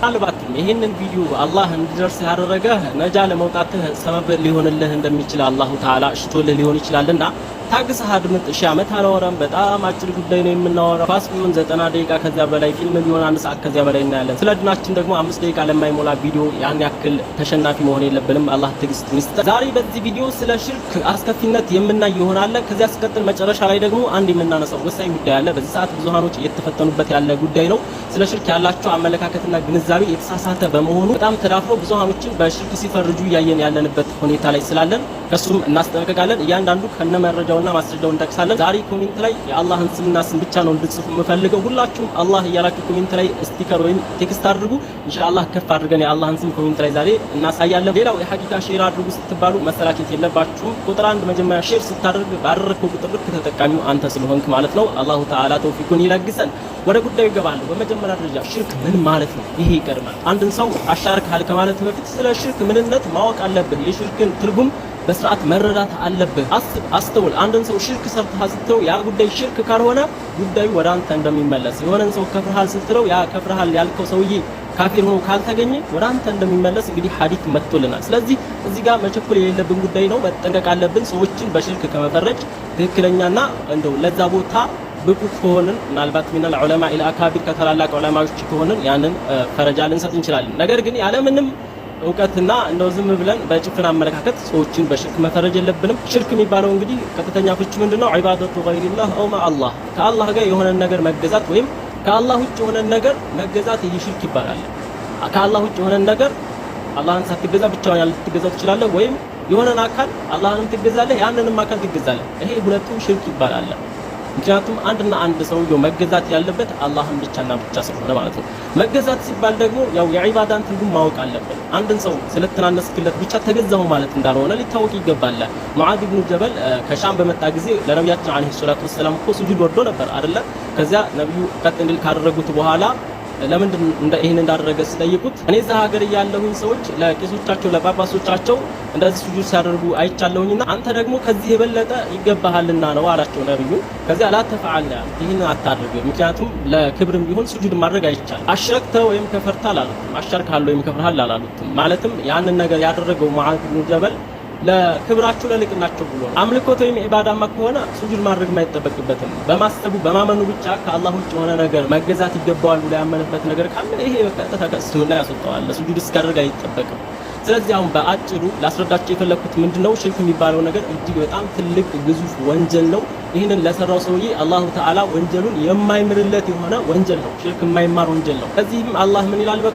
ምናልባትም ይህንን ቪዲዮ አላህ እንዲደርስ ያደረገህ ነጃ ለመውጣትህ ሰበብ ሊሆንልህ እንደሚችል አላሁ ተዓላ እሽቶልህ ሊሆን ይችላልና ታግሰህ አድምጥ። ሺህ ዓመት አላወራም። በጣም አጭር ጉዳይ ነው የምናወራው። ኳስ ቢሆን 90 ደቂቃ ከዚያ በላይ፣ ፊልም ቢሆን 1 ሰዓት ከዚያ በላይ እናያለን። ስለ ድናችን ደግሞ 5 ደቂቃ ለማይሞላ ቪዲዮ ያን ያክል ተሸናፊ መሆን የለብንም። አላህ ትዕግስት ይስጠን። ዛሬ በዚህ ቪዲዮ ስለ ሽርክ አስከፊነት የምናይ ይሆናል። ከዚያ ሲቀጥል መጨረሻ ላይ ደግሞ አንድ የምናነሳው ወሳኝ ጉዳይ አለ። በዚህ ሰዓት ብዙሃኖች እየተፈተኑበት ያለ ጉዳይ ነው። ስለ ሽርክ ያላቸው አመለካከትና ግንዛቤ የተሳሳተ በመሆኑ በጣም ተዳፍሮ ብዙሃኖችን በሽርክ ሲፈርጁ እያየን ያለንበት ሁኔታ ላይ ስላለን ከሱም እናስጠነቅቃለን። እያንዳንዱ ከነመረጃውና ማስረጃው እንጠቅሳለን። ዛሬ ኮሜንት ላይ የአላህን ስምና ስም ብቻ ነው እንድትጽፉ የምፈልገው። ሁላችሁም አላህ እያላችሁ ኮሜንት ላይ ስቲከር ወይም ቴክስት አድርጉ። ኢንሻአላህ ከፍ አድርገን የአላህን ስም ኮሜንት ላይ ዛሬ እናሳያለን። ሌላው የሐቂቃ ሼር አድርጉ ስትባሉ መሰላቸት የለባችሁም። ቁጥር 1 መጀመሪያ ሼር ስታደርግ ባደረግከው ቁጥር ልክ ተጠቃሚው አንተ ስለሆንክ ማለት ነው። አላሁ ተዓላ ተውፊቁን ይለግሰን። ወደ ጉዳዩ ይገባለሁ። በመጀመሪያ ደረጃ ሽርክ ምን ማለት ነው? ይሄ ይቀድማል። አንድን ሰው አሻርክሃል ከማለት በፊት ስለ ሽርክ ምንነት ማወቅ አለብህ። የሽርክን ትርጉም በስርዓት መረዳት አለብህ። አስተውል። አንድን ሰው ሽርክ ሰርተሃል ስትለው ያ ጉዳይ ሽርክ ካልሆነ ጉዳዩ ወደ አንተ እንደሚመለስ፣ የሆነን ሰው ከፍርሃል ስትለው ያ ከፍርሃል ያልከው ሰውዬ ካፊር ሆኖ ካልተገኘ ወደ አንተ እንደሚመለስ እንግዲህ ሐዲስ መጥቶልናል። ስለዚህ እዚህ ጋር መቸኮል የሌለብን ጉዳይ ነው። መጠንቀቅ አለብን። ሰዎችን በሽርክ ከመፈረጅ ትክክለኛና እንደው ለዛ ቦታ ብቁ ከሆንን ምናልባት ሚነል ዑለማ ኢላ አካቢር ከተላላቅ ዑለማዎች ከሆንን ያንን ፈረጃ ልንሰጥ እንችላለን። ነገር ግን ያለምንም እውቀትና እንደው ዝም ብለን በጭፍን አመለካከት ሰዎችን በሽርክ መፈረጅ የለብንም። ሽርክ የሚባለው እንግዲህ ቀጥተኛ ፍቺ ምንድነው? ዒባደቱ ገይሪላህ አው ማአላህ፣ ከአላህ ጋር የሆነ ነገር መገዛት ወይም ከአላህ ውጭ የሆነ ነገር መገዛት ይህ ሽርክ ይባላል። ከአላህ ውጭ የሆነ ነገር አላህን ሳትገዛ ብቻውን ያለ ትገዛው ትችላለህ፣ ወይም የሆነን አካል አላህንም ትገዛለህ፣ ያንንም አካል ትገዛለህ። ይሄ ሁለቱም ሽርክ ይባላል። ምክንያቱም አንድና አንድ ሰውየው መገዛት ያለበት አላህን ብቻና ብቻ ስለሆነ ማለት ነው። መገዛት ሲባል ደግሞ ያው የዒባዳን ትርጉም ማወቅ አለበት። አንድን ሰው ስለተናነስክለት ብቻ ተገዛው ማለት እንዳልሆነ ሊታወቅ ይገባል። ሙዓዝ ኢብኑ ጀበል ከሻም በመጣ ጊዜ ለነብያችን አለይሂ ሰላቱ ወሰለም እኮ ሱጁድ ወርዶ ነበር አይደለ? ከዚያ ነብዩ ቀጥ እንዲል ካደረጉት በኋላ ለምንድን ይሄን እንዳደረገ ሲጠይቁት እኔ እዛ ሀገር ያለሁኝ ሰዎች ለቄሶቻቸው ለጳጳሶቻቸው እንደዚህ ሱጁድ ሲያደርጉ አይቻለሁኝና አንተ ደግሞ ከዚህ የበለጠ ይገባሃልና ነው አላቸው ነብዩ። ከዚያ ላ ተፈዓል ይሄን አታድርግ፣ ምክንያቱም ለክብርም ቢሆን ሱጁድ ማድረግ አይቻልም። አሽረክተ ወይም ከፈርታ አላሉትም፣ አሽርካል ወይም ከፍርሃል አላሉትም። ማለትም ያንን ነገር ያደረገው ሙዓዝ ኢብኑ ጀበል ለክብራቸው ለልቅናቸው ብሎ ነው። አምልኮት ወይም ኢባዳማ ከሆነ ሱጁድ ማድረግ የማይጠበቅበትም። በማሰቡ በማመኑ ብቻ ከአላህ ውጭ የሆነ ነገር መገዛት ይገባዋል ብሎ ያመነበት ነገር ካለ ይሄ በቀጥታ ከእስልምና ያስወጣዋል። ሱጁድ እስካደረግ አይጠበቅም። ስለዚህ አሁን በአጭሩ ላስረዳቸው የፈለኩት ምንድነው፣ ሽርክ የሚባለው ነገር እጅግ በጣም ትልቅ ግዙፍ ወንጀል ነው። ይህንን ለሰራው ሰውዬ አላሁ ተዓላ ወንጀሉን የማይምርለት የሆነ ወንጀል ነው። ሽርክ የማይማር ወንጀል ነው። ከዚህም አላህ ምን ይላል?